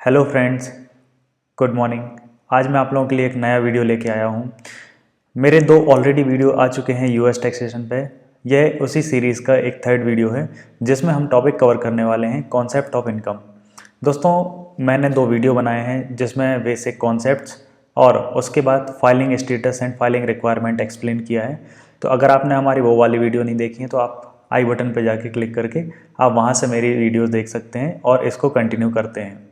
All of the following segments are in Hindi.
Hello friends, good morning. आज मैं आप लोगों के लिए एक नया वीडियो लेके आया हूँ। मेरे दो ऑलरेडी वीडियो आ चुके हैं यूएस टैक्सेशन पे। यह उसी सीरीज़ का एक थर्ड वीडियो है जिसमें हम टॉपिक कवर करने वाले हैं कॉन्सेप्ट ऑफ इनकम। दोस्तों, मैंने दो वीडियो बनाए हैं जिसमें बेसिक कॉन्सेप्ट्स और उसके बाद filing status and filing requirement explain किया है। तो अगर आपने हमारी वो वाली वीडियो नहीं देखी है तो आप आई बटन पर जाके क्लिक करके आप वहाँ से मेरी वीडियोज़ देख सकते हैं और इसको कंटिन्यू करते हैं।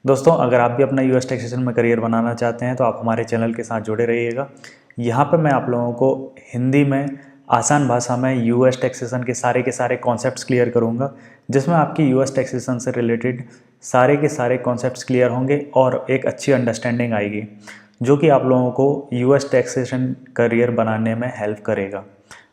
दोस्तों, अगर आप भी अपना यूएस टैक्सेशन में करियर बनाना चाहते हैं तो आप हमारे चैनल के साथ जुड़े रहिएगा। यहाँ पर मैं आप लोगों को हिंदी में आसान भाषा में यूएस टैक्सेशन के सारे कॉन्सेप्ट्स क्लियर करूँगा, जिसमें आपकी यूएस टैक्सेशन से रिलेटेड सारे के सारे कॉन्सेप्ट्स क्लियर होंगे और एक अच्छी अंडरस्टैंडिंग आएगी जो कि आप लोगों को यूएस टैक्सेशन करियर बनाने में हेल्प करेगा।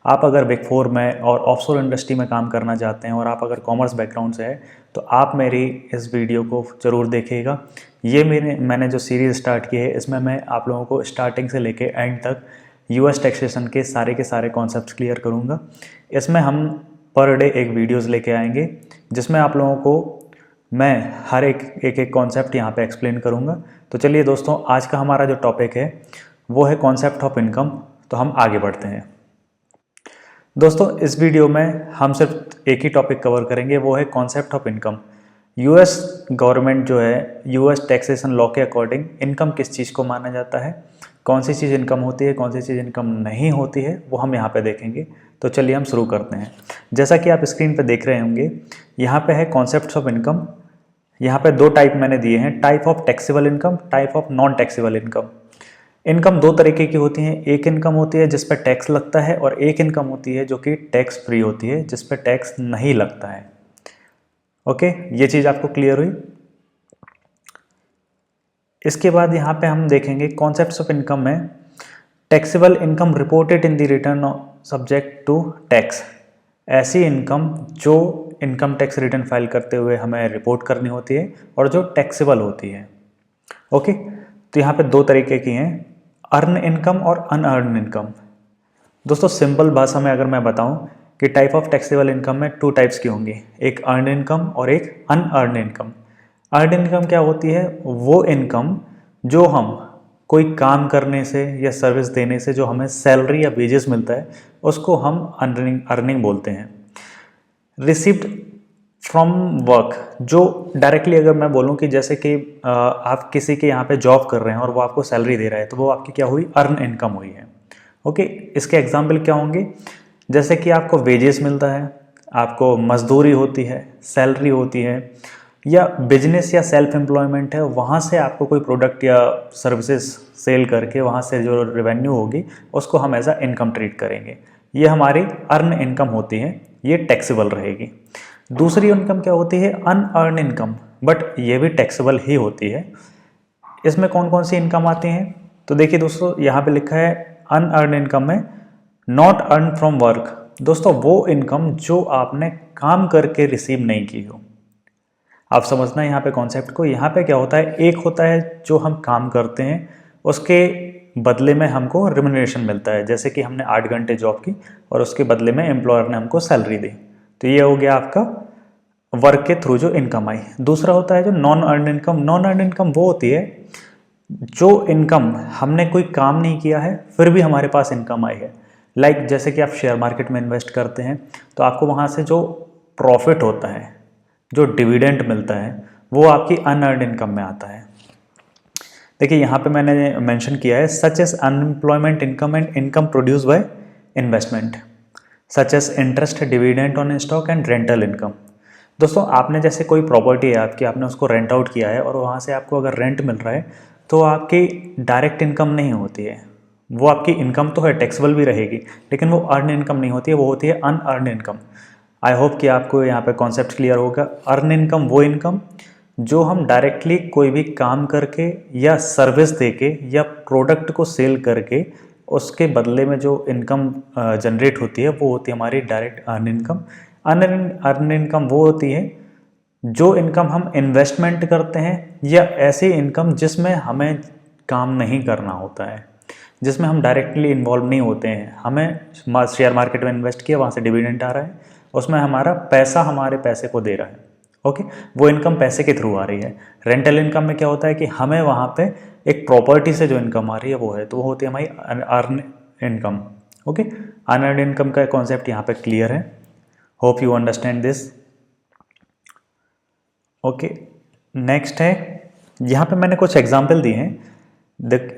आप अगर बिग फोर में और ऑफशोर इंडस्ट्री में काम करना चाहते हैं और आप अगर कॉमर्स बैकग्राउंड से है तो आप मेरी इस वीडियो को ज़रूर देखिएगा। ये मैंने जो सीरीज़ स्टार्ट की है इसमें मैं आप लोगों को स्टार्टिंग से लेके एंड तक यूएस टैक्सेशन के सारे कॉन्सेप्ट्स क्लियर करूँगा। इसमें हम पर डे एक वीडियोज़ लेके आएंगे जिसमें आप लोगों को मैं हर एक कॉन्सेप्ट यहाँ पे एक्सप्लेन करूँगा। तो चलिए दोस्तों, आज का हमारा जो टॉपिक है वो है कॉन्सेप्ट ऑफ इनकम। तो हम आगे बढ़ते हैं। दोस्तों, इस वीडियो में हम सिर्फ एक ही टॉपिक कवर करेंगे, वो है concept of income. US government जो है, यूएस टैक्सेशन लॉ के अकॉर्डिंग इनकम किस चीज़ को माना जाता है, कौन सी चीज़ इनकम होती है, कौन सी चीज़ इनकम नहीं होती है, वो हम यहाँ पे देखेंगे। तो चलिए हम शुरू करते हैं। जैसा कि आप स्क्रीन पर देख रहे होंगे, यहाँ पे है कॉन्सेप्ट ऑफ इनकम। यहाँ पे दो टाइप मैंने दिए हैं, type of taxable income, type of non taxable income. Income दो तरीके की होती हैं। एक इनकम होती है जिस पर टैक्स लगता है और एक इनकम होती है जो कि टैक्स फ्री होती है, जिस पर टैक्स नहीं लगता है। ओके, ये चीज़ आपको क्लियर हुई। इसके बाद यहाँ पे हम देखेंगे कॉन्सेप्ट्स ऑफ इनकम में taxable income reported in the return subject to tax. ऐसी इनकम जो इनकम टैक्स रिटर्न फाइल करते हुए हमें रिपोर्ट करनी होती है और जो टैक्सेबल होती है। ओके, तो यहाँ पे दो तरीके की हैं, अर्न इनकम और अनअर्न इनकम। दोस्तों, सिंपल भाषा में अगर मैं बताऊं कि टाइप ऑफ टैक्सेबल इनकम में टू टाइप्स की होंगी, एक अर्न इनकम और एक अनअर्न इनकम। अर्न इनकम क्या होती है? वो इनकम जो हम कोई काम करने से या सर्विस देने से जो हमें सैलरी या वेजेस मिलता है उसको हम अर्निंग बोलते हैं। रिसीव्ड फ्रॉम वर्क, जो डायरेक्टली अगर मैं बोलूं कि जैसे कि आप किसी के यहाँ पे जॉब कर रहे हैं और वो आपको सैलरी दे रहा है तो वो आपकी क्या हुई? अर्न इनकम हुई है। ओके, इसके एग्जाम्पल क्या होंगे? जैसे कि आपको वेजेस मिलता है, आपको मजदूरी होती है, सैलरी होती है, या बिजनेस या सेल्फ एम्प्लॉयमेंट है, वहाँ से आपको कोई प्रोडक्ट या सर्विसेज सेल करके वहाँ से जो रेवेन्यू होगी उसको हम एज अ इनकम ट्रीट करेंगे। ये हमारी अर्न इनकम होती है, ये टैक्सेबल रहेगी। दूसरी इनकम क्या होती है? अनअर्न इनकम, बट ये भी टैक्सेबल ही होती है। इसमें कौन कौन सी इनकम आती हैं? तो देखिए दोस्तों, यहाँ पे लिखा है अनअर्न इनकम में नॉट अर्न फ्रॉम वर्क। दोस्तों, वो इनकम जो आपने काम करके रिसीव नहीं की हो। आप समझना यहाँ पे कॉन्सेप्ट को। यहाँ पे क्या होता है, एक होता है जो हम काम करते हैं उसके बदले में हमको रिम्यूनरेशन मिलता है, जैसे कि हमने 8 घंटे जॉब की और उसके बदले में एम्प्लॉयर ने हमको सैलरी दी, तो ये हो गया आपका वर्क के थ्रू जो इनकम आई। दूसरा होता है जो non earn income. Non earn income वो होती है जो इनकम हमने कोई काम नहीं किया है फिर भी हमारे पास इनकम आई है। लाइक जैसे कि आप शेयर मार्केट में इन्वेस्ट करते हैं तो आपको वहाँ से जो प्रॉफिट होता है, जो डिविडेंड मिलता है, वो आपकी अनअर्न इनकम में आता है। देखिए यहाँ पे मैंने मेंशन किया है such as unemployment income and income produce by investment, such as interest, dividend on stock and rental income. दोस्तों, आपने जैसे कोई प्रॉपर्टी है आपकी, आपने उसको रेंट आउट किया है और वहाँ से आपको अगर रेंट मिल रहा है तो आपकी डायरेक्ट इनकम नहीं होती है। वो आपकी इनकम तो है, टैक्सेबल भी रहेगी, लेकिन वो अर्न इनकम नहीं होती है, वो होती है अनअर्न इनकम। आई होप कि आपको यहाँ पे कॉन्सेप्ट क्लियर होगा। अर्न इनकम वो इनकम जो हम डायरेक्टली कोई भी काम करके या सर्विस देके या प्रोडक्ट को सेल करके उसके बदले में जो इनकम जनरेट होती है वो होती है हमारी direct earn income. Earn income वो होती है जो इनकम हम इन्वेस्टमेंट करते हैं या ऐसी इनकम जिसमें हमें काम नहीं करना होता है, जिसमें हम डायरेक्टली इन्वॉल्व नहीं होते हैं। हमें शेयर मार्केट में इन्वेस्ट किया, वहाँ से डिविडेंड आ रहा है, उसमें हमारा पैसा हमारे पैसे को दे रहा है। ओके, वो इनकम पैसे के थ्रू आ रही है। रेंटल इनकम में क्या होता है कि हमें वहाँ पे एक प्रॉपर्टी से जो इनकम आ रही है वो है, तो वो होती है हमारी earn income. Okay, unearned income का कॉन्सेप्ट यहाँ पे क्लियर है। Hope you understand this. Okay, next है, यहाँ पे मैंने कुछ एग्जाम्पल दिए हैं।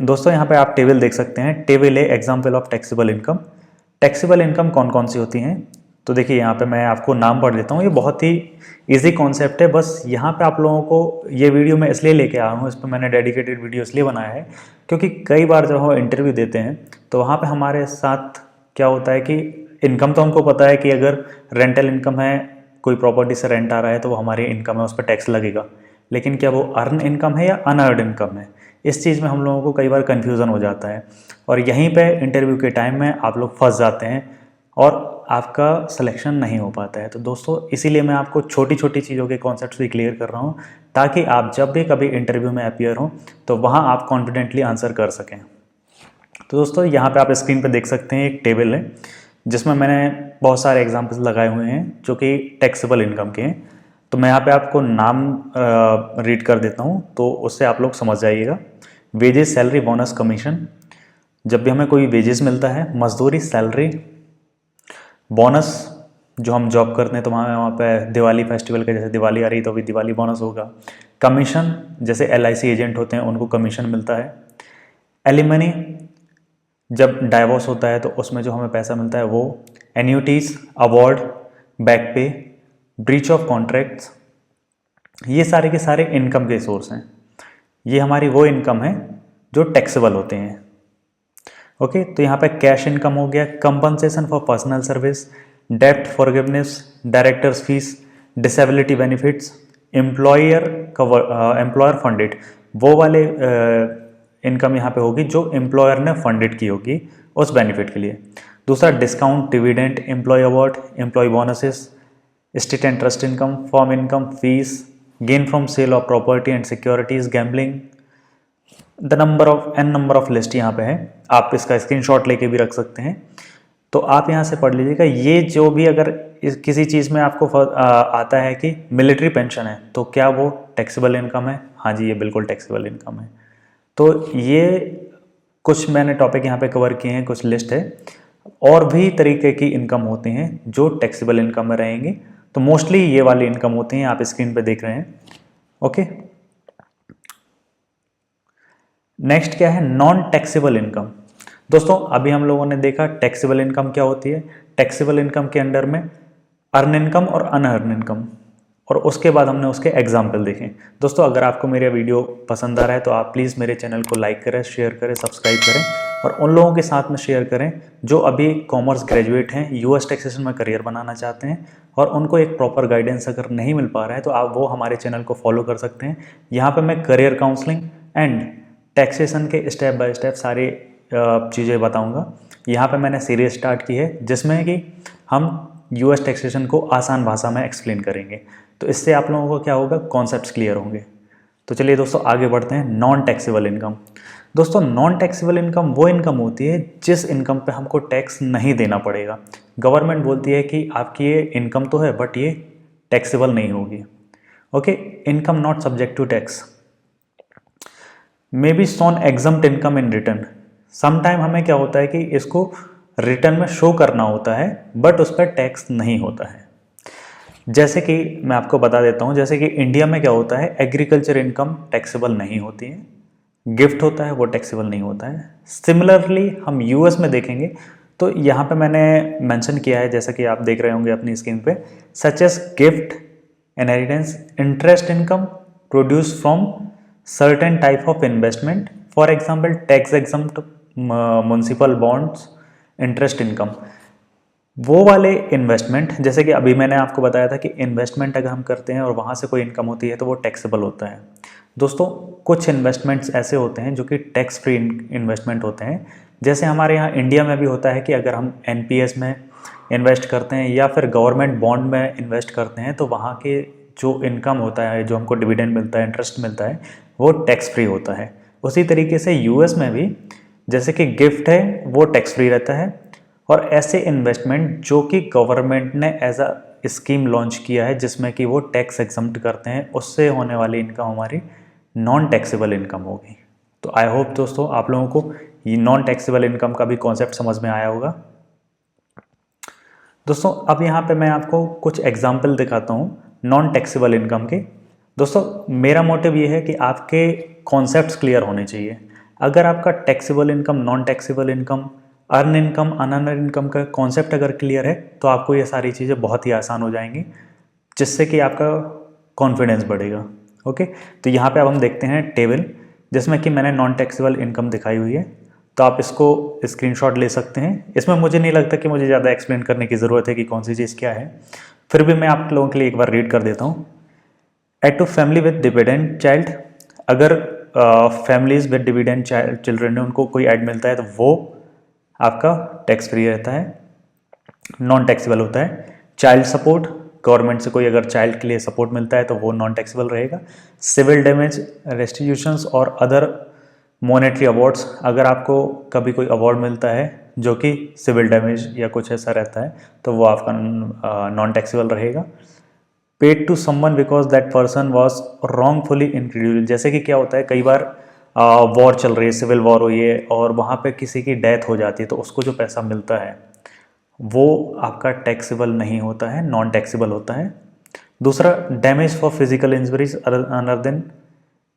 दोस्तों यहाँ पे आप टेबल देख सकते हैं, टेबल है example of taxable income. Taxable income कौन कौन सी होती हैं, तो देखिए यहाँ पे मैं आपको नाम पढ़ देता हूँ। ये बहुत ही इजी कॉन्सेप्ट है, बस यहाँ पे आप लोगों को ये वीडियो मैं इसलिए लेके आया हूँ, इस पर मैंने डेडिकेटेड वीडियो इसलिए बनाया है क्योंकि कई बार जब हम इंटरव्यू देते हैं तो वहाँ पे हमारे साथ क्या होता है कि इनकम तो हमको पता है कि अगर रेंटल इनकम है, कोई प्रॉपर्टी से रेंट आ रहा है तो वो हमारी इनकम है, उस पर टैक्स लगेगा, लेकिन क्या वो अर्न इनकम है या अनअर्न इनकम है, इस चीज़ में हम लोगों को कई बार कन्फ्यूज़न हो जाता है और यहीं पे इंटरव्यू के टाइम में आप लोग फंस जाते हैं और आपका सिलेक्शन नहीं हो पाता है। तो दोस्तों इसीलिए मैं आपको छोटी छोटी चीज़ों के कॉन्सेप्ट्स भी क्लियर कर रहा हूँ ताकि आप जब भी कभी इंटरव्यू में अपीयर हो तो वहाँ आप कॉन्फिडेंटली आंसर कर सकें। तो दोस्तों यहाँ पे आप स्क्रीन पे देख सकते हैं एक टेबल है जिसमें मैंने बहुत सारे एग्जाम्पल्स लगाए हुए हैं जो कि टैक्सेबल इनकम के हैं। तो मैं यहाँ पे आपको नाम रीड कर देता हूँ तो उससे आप लोग समझ जाइएगा। वेजेस, सैलरी, बोनस, कमीशन, जब भी हमें कोई वेजेस मिलता है, मजदूरी, सैलरी, बोनस जो हम जॉब करते हैं तो वहाँ पे दिवाली फेस्टिवल का, जैसे दिवाली आ रही है तो अभी दिवाली बोनस होगा। कमीशन, जैसे LIC एजेंट होते हैं उनको कमीशन मिलता है। एलिमनी, जब डाइवोर्स होता है तो उसमें जो हमें पैसा मिलता है वो। एन्यूटीज, अवार्ड, बैक पे, ब्रीच ऑफ कॉन्ट्रैक्ट्स, ये सारे के सारे इनकम के सोर्स हैं। ये हमारी वो इनकम है जो टैक्सेबल होते हैं। ओके, तो यहाँ पे कैश इनकम हो गया, कंपनसेशन फॉर पर्सनल सर्विस, डेप्ट forgiveness, directors fees, disability benefits, employer funded, वो वाले इनकम यहाँ पे होगी जो एम्प्लॉयर ने फंडेड की होगी उस बेनिफिट के लिए। दूसरा discount, dividend, employ award, employ bonuses, state and trust income, form income, fees, gain from sale of property and securities, gambling, the number of list यहाँ पे है। आप इसका स्क्रीनशॉट लेके भी रख सकते हैं। तो आप यहाँ से पढ़ लीजिएगा। ये जो भी अगर किसी चीज़ में आपको आता है कि मिलिट्री पेंशन है तो क्या वो टैक्सेबल इनकम है? हाँ जी, ये बिल्कुल टैक्सेबल इनकम है। तो ये कुछ मैंने टॉपिक यहाँ पे कवर किए हैं, कुछ लिस्ट है। और भी तरीके की इनकम होती हैं जो टैक्सेबल इनकम में रहेंगी, तो मोस्टली ये वाली इनकम होती हैं, आप स्क्रीन पे देख रहे हैं। ओके, नेक्स्ट क्या है? Non taxable income. दोस्तों अभी हम लोगों ने देखा टैक्सेबल इनकम क्या होती है। टैक्सेबल इनकम के अंडर में अर्न इनकम और अनअर्न इनकम, और उसके बाद हमने उसके एग्जाम्पल देखे। दोस्तों अगर आपको मेरा वीडियो पसंद आ रहा है तो आप प्लीज़ मेरे चैनल को लाइक करें, शेयर करें, सब्सक्राइब करें और उन लोगों के साथ में शेयर करें जो अभी कॉमर्स ग्रेजुएट हैं, US टैक्सेशन में करियर बनाना चाहते हैं और उनको एक प्रॉपर गाइडेंस अगर नहीं मिल पा रहा है तो आप वो हमारे चैनल को फॉलो कर सकते हैं। यहाँ पर मैं करियर काउंसलिंग एंड टैक्सेशन के स्टेप बाय स्टेप सारी चीज़ें बताऊँगा। यहाँ पर मैंने सीरीज स्टार्ट की है जिसमें कि हम US टैक्सेशन को आसान भाषा में एक्सप्लेन करेंगे, तो इससे आप लोगों को क्या होगा, कॉन्सेप्ट्स क्लियर होंगे। तो चलिए दोस्तों आगे बढ़ते हैं। Non taxable income. दोस्तों नॉन टैक्सेबल इनकम वो इनकम होती है जिस इनकम पे हमको टैक्स नहीं देना पड़ेगा। गवर्नमेंट बोलती है कि आपकी ये इनकम तो है बट ये टैक्सेबल नहीं होगी। Okay, income not subject to tax may be shown exempt income in return. Sometime हमें क्या होता है कि इसको रिटर्न में शो करना होता है बट उस पर टैक्स नहीं होता है। जैसे कि मैं आपको बता देता हूँ, जैसे कि इंडिया में क्या होता है, एग्रीकल्चर इनकम टैक्सेबल नहीं होती है, गिफ्ट होता है वो टैक्सेबल नहीं होता है। सिमिलरली हम US में देखेंगे तो यहाँ पे मैंने मेंशन किया है, जैसा कि आप देख रहे होंगे अपनी स्क्रीन पे, such as gift, inheritance, interest income produce from certain type of investment, for example tax exempt municipal bonds, interest income. वो वाले इन्वेस्टमेंट, जैसे कि अभी मैंने आपको बताया था कि इन्वेस्टमेंट अगर हम करते हैं और वहाँ से कोई इनकम होती है तो वो टैक्सेबल होता है। दोस्तों कुछ इन्वेस्टमेंट्स ऐसे होते हैं जो कि टैक्स फ्री इन्वेस्टमेंट होते हैं। जैसे हमारे यहाँ इंडिया में भी होता है कि अगर हम NPS में इन्वेस्ट करते हैं या फिर गवर्नमेंट बॉन्ड में इन्वेस्ट करते हैं तो वहाँ के जो इनकम होता है, जो हमको डिविडेंड मिलता है, इंटरेस्ट मिलता है, वो टैक्स फ्री होता है। उसी तरीके से US में भी जैसे कि गिफ्ट है वो टैक्स फ्री रहता है, और ऐसे इन्वेस्टमेंट जो कि गवर्नमेंट ने एज अ स्कीम लॉन्च किया है जिसमें कि वो टैक्स एग्जम्प्ट करते हैं, उससे होने वाली इनकम हमारी नॉन टैक्सेबल इनकम होगी। तो आई होप दोस्तों आप लोगों को ये नॉन टैक्सेबल इनकम का भी कॉन्सेप्ट समझ में आया होगा। दोस्तों अब यहाँ पे मैं आपको कुछ एग्जाम्पल दिखाता हूँ नॉन टैक्सेबल इनकम के। दोस्तों मेरा मोटिव ये है कि आपके कॉन्सेप्ट्स क्लियर होने चाहिए। अगर आपका taxable income, non taxable income, earn income, unearned income का कॉन्सेप्ट अगर क्लियर है तो आपको ये सारी चीज़ें बहुत ही आसान हो जाएंगी, जिससे कि आपका कॉन्फिडेंस बढ़ेगा। ओके, तो यहाँ पे अब हम देखते हैं टेबल जिसमें कि मैंने नॉन टैक्सेबल इनकम दिखाई हुई है। तो आप इसको स्क्रीनशॉट ले सकते हैं। इसमें मुझे नहीं लगता कि मुझे ज़्यादा एक्सप्लेन करने की ज़रूरत है कि कौन सी चीज़ क्या है, फिर भी मैं आप लोगों के लिए एक बार रीड कर देता हूँ। Aid to family with dependent child, अगर फैमिलीज विद डिपेंडेंट चिल्ड्रन है उनको कोई ऐड मिलता है तो वो आपका टैक्स फ्री रहता है, नॉन टैक्सेबल होता है। चाइल्ड सपोर्ट, गवर्नमेंट से कोई अगर चाइल्ड के लिए सपोर्ट मिलता है तो वो नॉन टैक्सेबल रहेगा। सिविल डैमेज रेस्टिट्यूशंस और अदर मॉनेटरी अवार्ड्स, अगर आपको कभी कोई अवार्ड मिलता है जो कि सिविल डैमेज या कुछ ऐसा रहता है तो वो आपका नॉन टैक्सेबल रहेगा। Paid to someone because that person was wrongfully incredible, जैसे कि क्या होता है कई बार वॉर चल रही है, सिविल वॉर हुई है और वहाँ पे किसी की डेथ हो जाती है तो उसको जो पैसा मिलता है वो आपका टैक्सेबल नहीं होता है, नॉन टैक्सेबल होता है। दूसरा, damage for physical injuries other than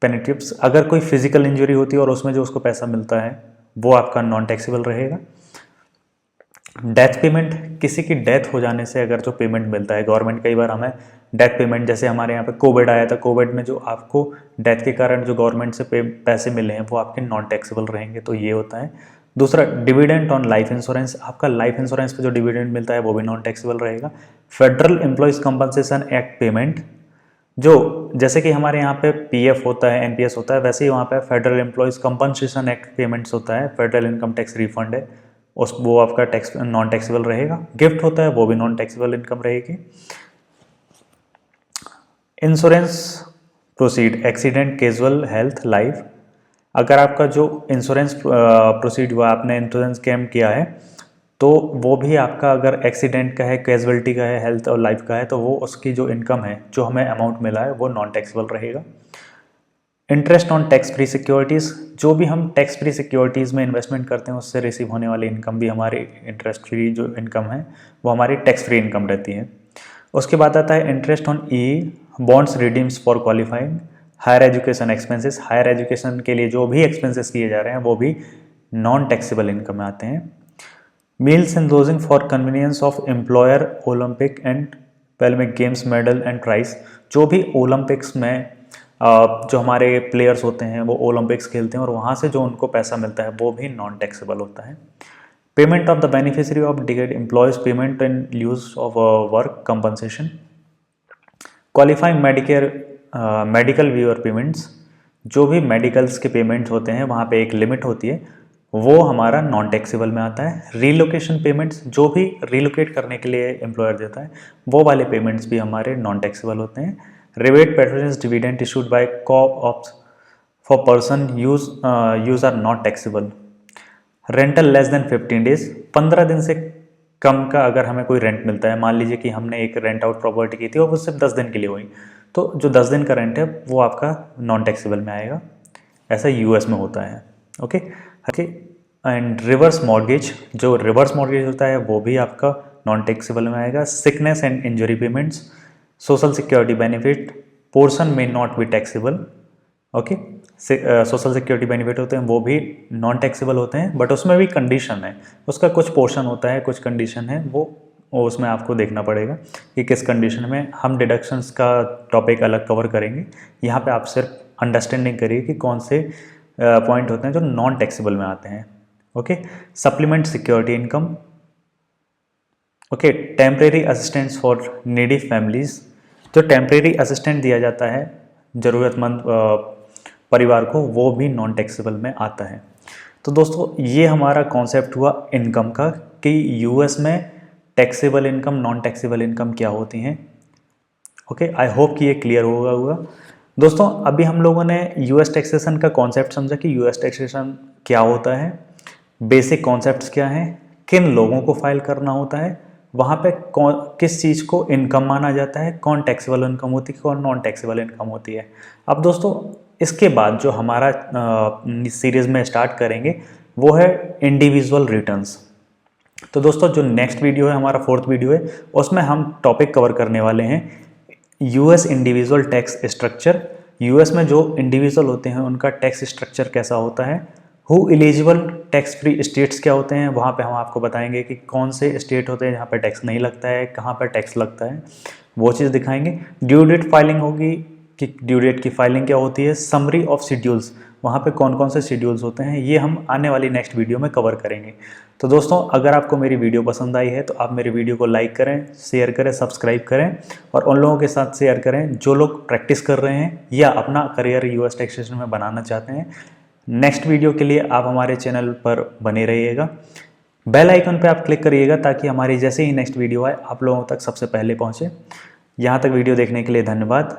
पेनिट्रिप्स, अगर कोई फिजिकल इंजरी होती है और उसमें जो उसको पैसा मिलता है वो आपका नॉन टैक्सेबल रहेगा। डेथ पेमेंट, किसी की डेथ हो जाने से अगर जो पेमेंट मिलता है गवर्नमेंट, कई बार हमें डेथ पेमेंट, जैसे हमारे यहाँ पे कोविड आया था, कोविड में जो आपको डेथ के कारण जो गवर्नमेंट से पैसे मिले हैं वो आपके नॉन टैक्सेबल रहेंगे, तो ये होता है। दूसरा, डिविडेंड ऑन लाइफ इंश्योरेंस, आपका लाइफ इंश्योरेंस पे जो डिविडेंड मिलता है वो भी नॉन टैक्सेबल रहेगा। Federal employees compensation act payment, जो जैसे कि हमारे यहाँ पे पीएफ होता है, एनपीएस होता है, वैसे ही वहाँ पे federal employees compensation act payments होता है, फेडरल इनकम टैक्स रिफंड है, उस वो आपका टैक्स नॉन टैक्सेबल रहेगा। गिफ्ट होता है वो भी नॉन टैक्सेबल इनकम रहेगी। Insurance proceed, accident, casual, health, life, अगर आपका जो इंश्योरेंस प्रोसीड हुआ, आपने इंश्योरेंस क्लेम किया है तो वो भी आपका अगर एक्सीडेंट का है, कैजुअलिटी का है, हेल्थ और लाइफ का है तो वो उसकी जो इनकम है, जो हमें अमाउंट मिला है वो नॉन टैक्सेबल रहेगा। Interest on tax free securities, जो भी हम टैक्स फ्री सिक्योरिटीज़ में इन्वेस्टमेंट करते हैं उससे रिसीव होने वाली इनकम भी हमारी इंटरेस्ट फ्री जो इनकम है वो हमारी टैक्स फ्री इनकम रहती है। उसके बाद आता है interest on E bonds redeems for qualifying higher education expenses, higher education के लिए जो भी एक्सपेंसेस किए जा रहे हैं वो भी नॉन टैक्सेबल इनकम में आते हैं। Meals and lodging for convenience of employer, Olympic and Paralympic games medal and prize, जो भी ओलंपिक्स में जो हमारे प्लेयर्स होते हैं वो ओलंपिक्स खेलते हैं और वहाँ से जो उनको पैसा मिलता है वो भी नॉन टैक्सेबल होता है। Payment of the beneficiary of decade employees payment and use of work compensation, qualifying Medicare medical viewer payments, जो भी मेडिकल्स के पेमेंट्स होते हैं वहाँ पे एक लिमिट होती है, वो हमारा नॉन टैक्सेबल में आता है। रीलोकेशन पेमेंट्स, जो भी रीलोकेट करने के लिए एम्प्लॉयर देता है वो वाले पेमेंट्स भी हमारे नॉन टैक्सेबल होते हैं। Rebate patronage dividend issued by co-ops for person use are not taxable. Rental less than 15 days, 15 दिन से कम का अगर हमें कोई रेंट मिलता है, मान लीजिए कि हमने एक रेंट आउट प्रॉपर्टी की थी और वो सिर्फ 10 दिन के लिए हुई, तो जो 10 दिन का रेंट है वो आपका नॉन टैक्सेबल में आएगा। ऐसा यूएस में होता है। Okay okay. And reverse mortgage, जो रिवर्स मॉर्गेज होता है वो भी आपका नॉन टैक्सेबल में आएगा। Sickness and injury payments, social security benefit portion में not be taxable. Okay, social security benefit होते हैं वो भी नॉन टैक्सेबल होते हैं, बट उसमें भी कंडीशन है, उसका कुछ पोर्शन होता है, कुछ कंडीशन है, वो उसमें आपको देखना पड़ेगा कि किस कंडीशन में। हम डिडक्शंस का टॉपिक अलग कवर करेंगे, यहाँ पे आप सिर्फ अंडरस्टैंडिंग करिए कि कौन से पॉइंट होते हैं जो नॉन टैक्सेबल में आते हैं। Okay, supplement security income. Okay, temporary assistance for needy families, जो टेम्परेरी असिस्टेंट दिया जाता है ज़रूरतमंद परिवार को, वो भी नॉन टैक्सेबल में आता है। तो दोस्तों ये हमारा कॉन्सेप्ट हुआ इनकम का कि यूएस में taxable income, non taxable income क्या होती हैं। ओके, आई होप कि ये क्लियर होगा। दोस्तों अभी हम लोगों ने यूएस टैक्सेशन का कॉन्सेप्ट समझा कि यूएस टैक्सेशन क्या होता है, बेसिक कॉन्सेप्ट्स क्या हैं, किन लोगों को फाइल करना होता है, वहाँ पे किस चीज़ को इनकम माना जाता है, कौन टैक्सेबल इनकम होती है, कौन नॉन टैक्सेबल इनकम होती है। अब दोस्तों इसके बाद जो हमारा सीरीज़ में स्टार्ट करेंगे वो है इंडिविजुअल रिटर्न्स। तो दोस्तों जो नेक्स्ट वीडियो है, हमारा 4th वीडियो है, उसमें हम टॉपिक कवर करने वाले हैं US individual tax structure. US में जो इंडिविजुअल होते हैं उनका टैक्स स्ट्रक्चर कैसा होता है, who eligible tax free states क्या होते हैं, वहाँ पे हम आपको बताएंगे कि कौन से स्टेट होते हैं जहाँ पे टैक्स नहीं लगता है, कहाँ पर टैक्स लगता है, वो चीज़ दिखाएंगे। ड्यू डेट फाइलिंग होगी कि ड्यू डेट की फाइलिंग क्या होती है, समरी ऑफ शेड्यूल्स, वहाँ पे कौन कौन से शेड्यूल्स होते हैं, ये हम आने वाली नेक्स्ट वीडियो में कवर करेंगे। तो दोस्तों अगर आपको मेरी वीडियो पसंद आई है तो आप मेरी वीडियो को लाइक करें, शेयर करें, सब्सक्राइब करें और उन लोगों के साथ शेयर करें जो लोग प्रैक्टिस कर रहे हैं या अपना करियर यूएस टैक्सेशन में बनाना चाहते हैं। नेक्स्ट वीडियो के लिए आप हमारे चैनल पर बने रहिएगा, बेल आइकन पे आप क्लिक करिएगा ताकि हमारी जैसे ही नेक्स्ट वीडियो आए आप लोगों तक सबसे पहले पहुँचे। यहाँ तक वीडियो देखने के लिए धन्यवाद।